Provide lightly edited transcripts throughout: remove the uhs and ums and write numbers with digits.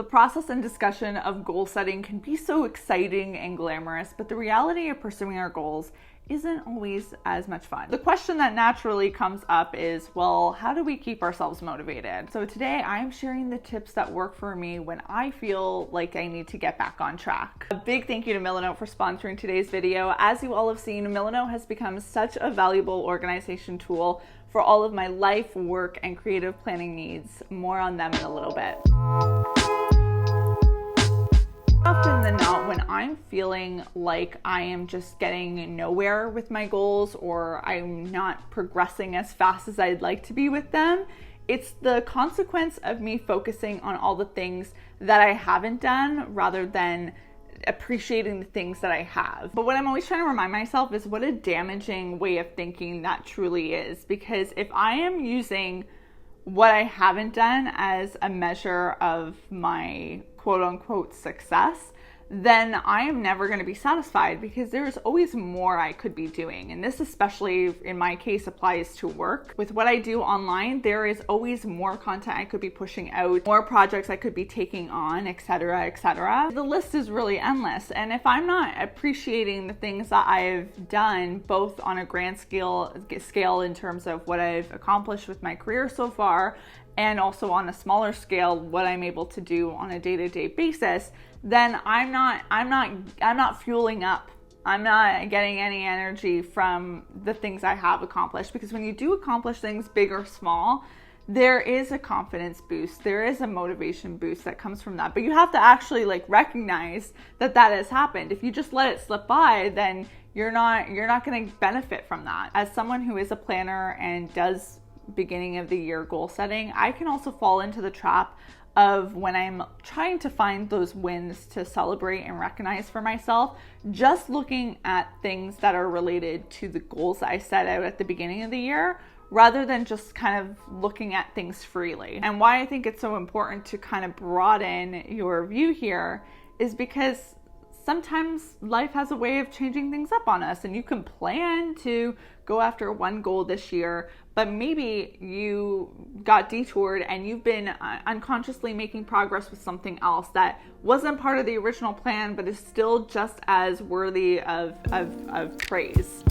The process and discussion of goal setting can be so exciting and glamorous, but the reality of pursuing our goals isn't always as much fun. The question that naturally comes up is, well, how do we keep ourselves motivated? So today I'm sharing the tips that work for me when I feel like I need to get back on track. A big thank you to Milanote for sponsoring today's video. As you all have seen, Milanote has become such a valuable organization tool for all of my life, work, and creative planning needs. More on them in a little bit. Often than not, when I'm feeling like I am just getting nowhere with my goals or I'm not progressing as fast as I'd like to be with them, it's the consequence of me focusing on all the things that I haven't done rather than appreciating the things that I have. But what I'm always trying to remind myself is what a damaging way of thinking that truly is. Because if I am using what I haven't done as a measure of my quote unquote success, then I am never going to be satisfied because there is always more I could be doing. And this especially in my case applies to work. With what I do online, there is always more content I could be pushing out, more projects I could be taking on, etc., etc. The list is really endless. And if I'm not appreciating the things that I've done, both on a grand scale in terms of what I've accomplished with my career so far, and also on a smaller scale, what I'm able to do on a day-to-day basis, then I'm not fueling up. I'm not getting any energy from the things I have accomplished, because when you do accomplish things big or small, there is a confidence boost, there is a motivation boost that comes from that. But you have to actually recognize that has happened. If you just let it slip by, then you're not going to benefit from that. As someone who is a planner and does beginning of the year goal setting, I can also fall into the trap of when I'm trying to find those wins to celebrate and recognize for myself, just looking at things that are related to the goals I set out at the beginning of the year, rather than just kind of looking at things freely. And why I think it's so important to kind of broaden your view here is because sometimes life has a way of changing things up on us, and you can plan to go after one goal this year, but maybe you got detoured and you've been unconsciously making progress with something else that wasn't part of the original plan, but is still just as worthy of praise.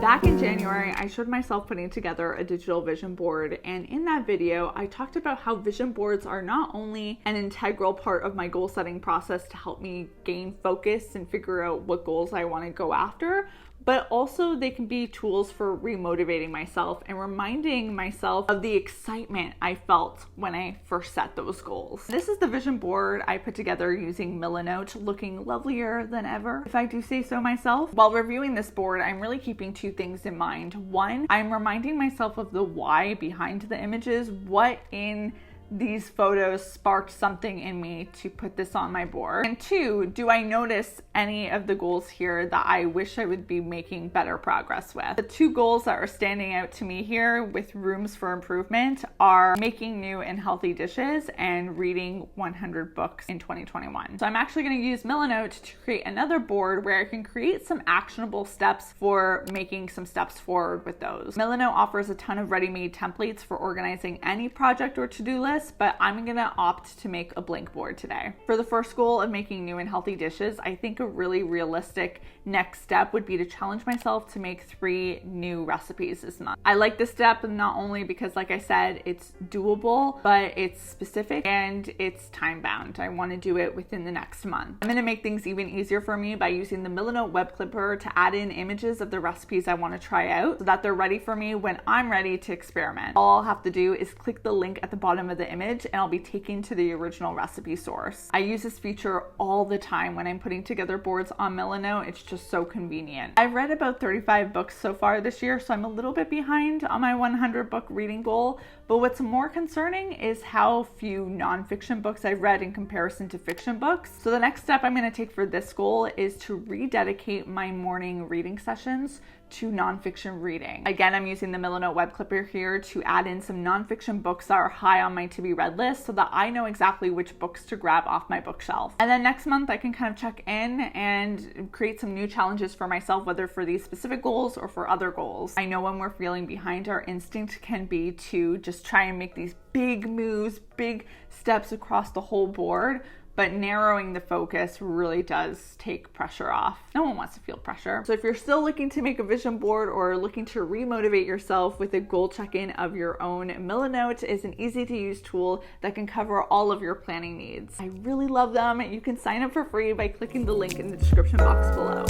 Back in January, I showed myself putting together a digital vision board, and in that video, I talked about how vision boards are not only an integral part of my goal setting process to help me gain focus and figure out what goals I want to go after, but also they can be tools for remotivating myself and reminding myself of the excitement I felt when I first set those goals. This is the vision board I put together using Milanote, looking lovelier than ever, if I do say so myself. While reviewing this board, I'm really keeping two things in mind. One, I'm reminding myself of the why behind the images. What in these photos sparked something in me to put this on my board? And two, do I notice any of the goals here that I wish I would be making better progress with? The two goals that are standing out to me here with rooms for improvement are making new and healthy dishes and reading 100 books in 2021. So I'm actually going to use Milanote to create another board where I can create some actionable steps for making some steps forward with those. Milanote offers a ton of ready-made templates for organizing any project or to-do list, but I'm gonna opt to make a blank board today. For the first goal of making new and healthy dishes, I think a really realistic next step would be to challenge myself to make 3 new recipes this month. I like this step not only because, like I said, it's doable, but it's specific and it's time bound. I want to do it within the next month. I'm gonna make things even easier for me by using the Milanote web clipper to add in images of the recipes I want to try out so that they're ready for me when I'm ready to experiment. All I'll have to do is click the link at the bottom of the image and I'll be taken to the original recipe source. I use this feature all the time when I'm putting together boards on Milanote. It's just so convenient. I've read about 35 books so far this year, so I'm a little bit behind on my 100 book reading goal, but what's more concerning is how few nonfiction books I've read in comparison to fiction books. So the next step I'm going to take for this goal is to rededicate my morning reading sessions to nonfiction reading. Again, I'm using the Milanote web clipper here to add in some nonfiction books that are high on my to be read list so that I know exactly which books to grab off my bookshelf. And then next month I can kind of check in and create some new challenges for myself, whether for these specific goals or for other goals. I know when we're feeling behind, our instinct can be to just try and make these big moves, big steps across the whole board. But narrowing the focus really does take pressure off. No one wants to feel pressure. So if you're still looking to make a vision board or looking to remotivate yourself with a goal check-in of your own, Milanote is an easy to use tool that can cover all of your planning needs. I really love them. You can sign up for free by clicking the link in the description box below.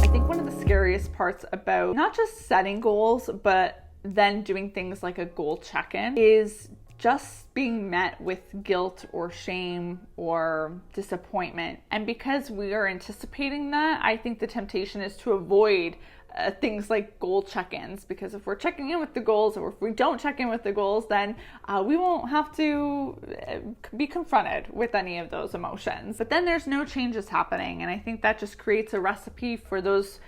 I think one of the scariest parts about not just setting goals, but then doing things like a goal check-in is just being met with guilt or shame or disappointment. And because we are anticipating that, I think the temptation is to avoid things like goal check-ins, because if we're checking in with the goals, or if we don't check in with the goals, then we won't have to be confronted with any of those emotions. But then there's no changes happening, and I think that just creates a recipe for those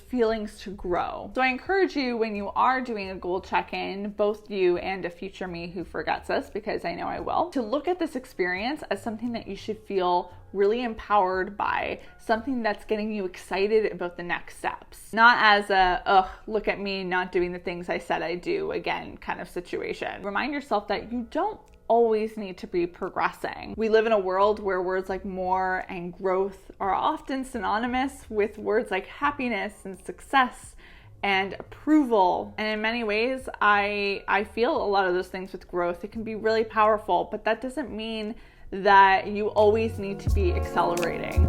feelings to grow. So I encourage you, when you are doing a goal check-in, both you and a future me who forgets this, because I know I will, to look at this experience as something that you should feel really empowered by, something that's getting you excited about the next steps. Not as a, ugh, look at me not doing the things I said I'd do again kind of situation. Remind yourself that you don't always need to be progressing. We live in a world where words like more and growth are often synonymous with words like happiness and success and approval. And in many ways, I feel a lot of those things with growth. It can be really powerful, but that doesn't mean that you always need to be accelerating.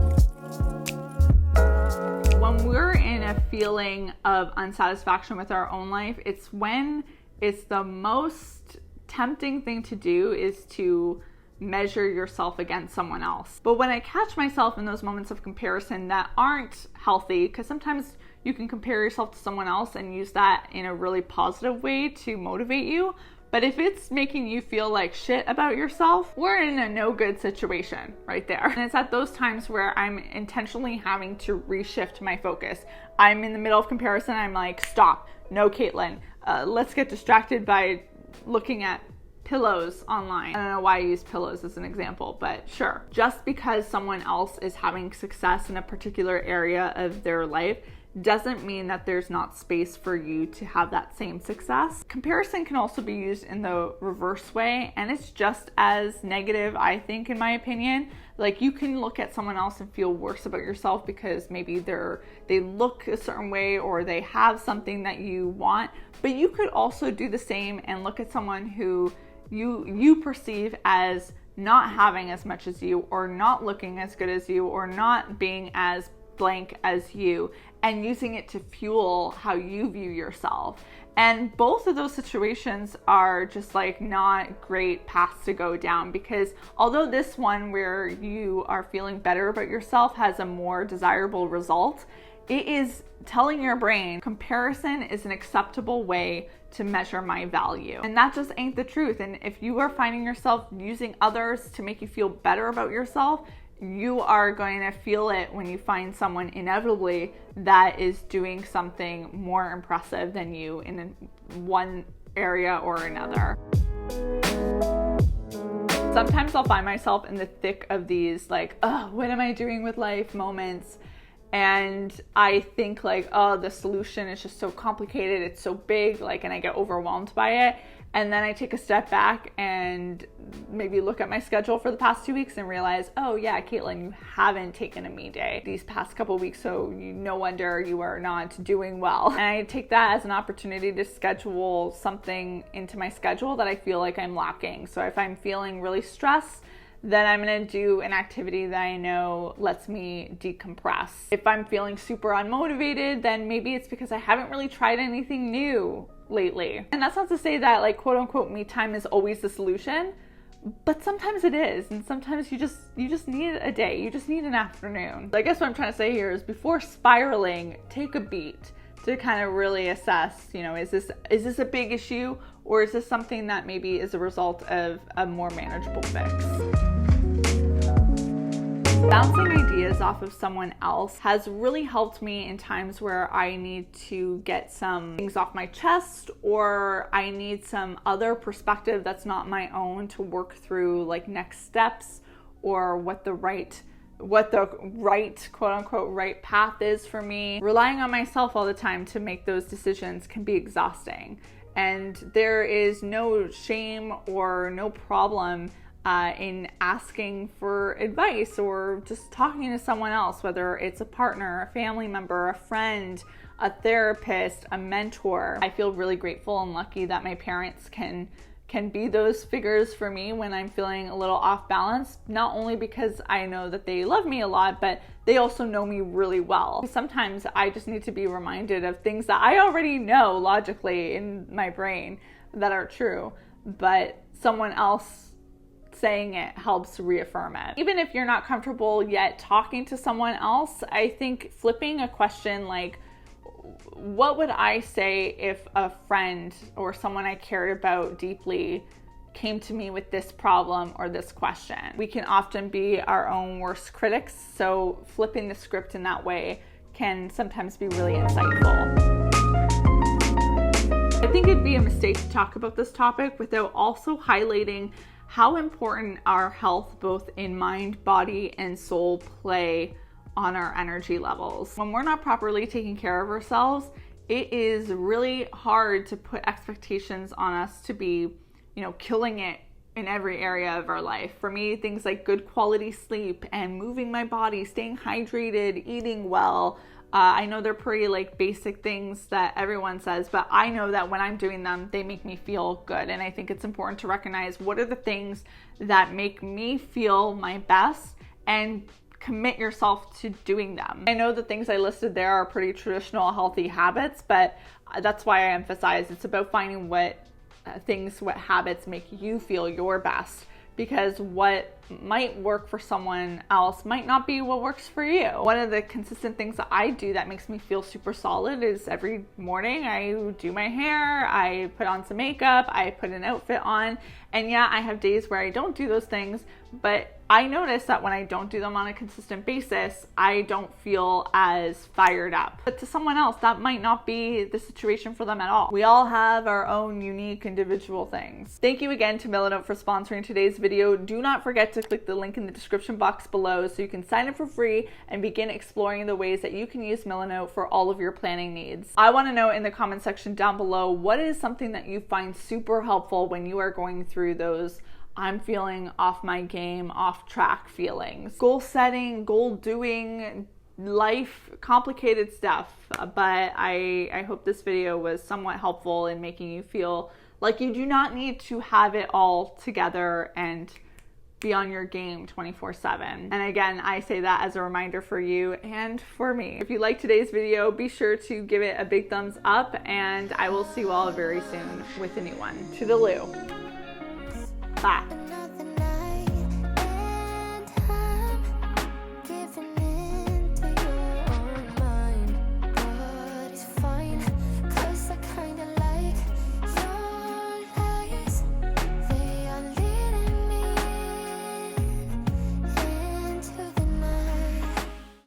When we're in a feeling of unsatisfaction with our own life, it's when it's the most tempting thing to do is to measure yourself against someone else. But when I catch myself in those moments of comparison that aren't healthy, because sometimes you can compare yourself to someone else and use that in a really positive way to motivate you. But if it's making you feel like shit about yourself, we're in a no good situation right there. And it's at those times where I'm intentionally having to reshift my focus. I'm in the middle of comparison. I'm like, stop, no, Caitlin, let's get distracted by looking at pillows online. I don't know why I use pillows as an example, but sure. Just because someone else is having success in a particular area of their life doesn't mean that there's not space for you to have that same success. Comparison can also be used in the reverse way, and it's just as negative, I think, in my opinion. Like, you can look at someone else and feel worse about yourself because maybe they look a certain way or they have something that you want, but you could also do the same and look at someone who you perceive as not having as much as you, or not looking as good as you, or not being as blank as you, and using it to fuel how you view yourself. And both of those situations are just like not great paths to go down, because although this one where you are feeling better about yourself has a more desirable result, it is telling your brain comparison is an acceptable way to measure my value. And that just ain't the truth. And if you are finding yourself using others to make you feel better about yourself, you are going to feel it when you find someone inevitably that is doing something more impressive than you in one area or another. Sometimes I'll find myself in the thick of these like, oh, what am I doing with life moments? And I think like, oh, the solution is just so complicated, it's so big, like, and I get overwhelmed by it. And then I take a step back and maybe look at my schedule for the past 2 weeks and realize, oh yeah, Caitlin, you haven't taken a me day these past couple weeks, so no wonder you are not doing well. And I take that as an opportunity to schedule something into my schedule that I feel like I'm lacking. So if I'm feeling really stressed, then I'm gonna do an activity that I know lets me decompress. If I'm feeling super unmotivated, then maybe it's because I haven't really tried anything new lately. And that's not to say that like quote unquote me time is always the solution, but sometimes it is. And sometimes you just need a day, you just need an afternoon. I guess what I'm trying to say here is before spiraling, take a beat to kind of really assess, you know, is this a big issue, or is this something that maybe is a result of a more manageable fix? Bouncing ideas off of someone else has really helped me in times where I need to get some things off my chest, or I need some other perspective that's not my own to work through like next steps, or what the right quote unquote right path is for me. Relying on myself all the time to make those decisions can be exhausting. And there is no shame or no problem in asking for advice or just talking to someone else, whether it's a partner, a family member, a friend, a therapist, a mentor. I feel really grateful and lucky that my parents can be those figures for me when I'm feeling a little off balance, not only because I know that they love me a lot, but they also know me really well. Sometimes I just need to be reminded of things that I already know logically in my brain that are true, but someone else saying it helps reaffirm it. Even if you're not comfortable yet talking to someone else, I think flipping a question like, what would I say if a friend or someone I cared about deeply came to me with this problem or this question? We can often be our own worst critics, so flipping the script in that way can sometimes be really insightful. I think it'd be a mistake to talk about this topic without also highlighting how important our health, both in mind, body, and soul, play on our energy levels. When we're not properly taking care of ourselves, it is really hard to put expectations on us to be, killing it in every area of our life. For me, things like good quality sleep and moving my body, staying hydrated, eating well. I know they're pretty basic things that everyone says, but I know that when I'm doing them, they make me feel good. And I think it's important to recognize what are the things that make me feel my best and commit yourself to doing them. I know the things I listed there are pretty traditional healthy habits, but that's why I emphasize it's about finding what habits make you feel your best, because what might work for someone else might not be what works for you. One of the consistent things that I do that makes me feel super solid is every morning I do my hair, I put on some makeup, I put an outfit on, and yeah, I have days where I don't do those things, but I notice that when I don't do them on a consistent basis, I don't feel as fired up. But to someone else, that might not be the situation for them at all. We all have our own unique individual things. Thank you again to Milanote for sponsoring today's video. Do not forget to click the link in the description box below so you can sign up for free and begin exploring the ways that you can use Milanote for all of your planning needs. I want to know in the comment section down below, what is something that you find super helpful when you are going through those I'm feeling off my game, off track feelings. Goal setting, goal doing, life, complicated stuff. But I hope this video was somewhat helpful in making you feel like you do not need to have it all together and be on your game 24/7. And again, I say that as a reminder for you and for me. If you liked today's video, be sure to give it a big thumbs up, and I will see you all very soon with a new one. Toodaloo. Bye.